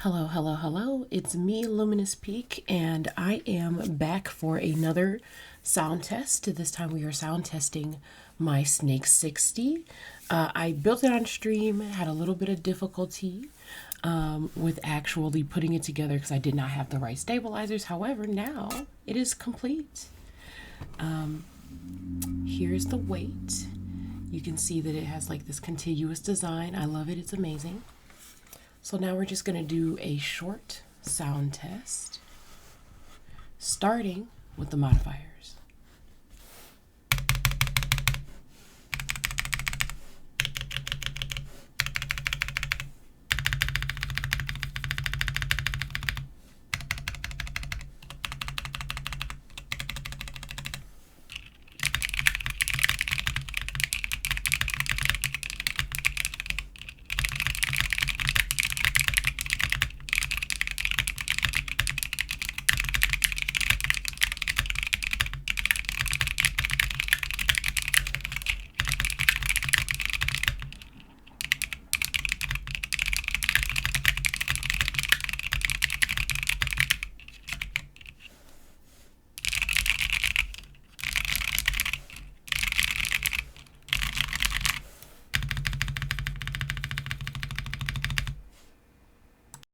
Hello, hello, hello. It's me, Luminous Peak, and I am back for another sound test. This time we are sound testing my Snake60. I built it on stream, had a little bit of difficulty with actually putting it together because I did not have the right stabilizers. However, now it is complete. Here's the weight. You can see that it has like this contiguous design. I love it. It's amazing. So now we're just going to do a short sound test, starting with the modifiers.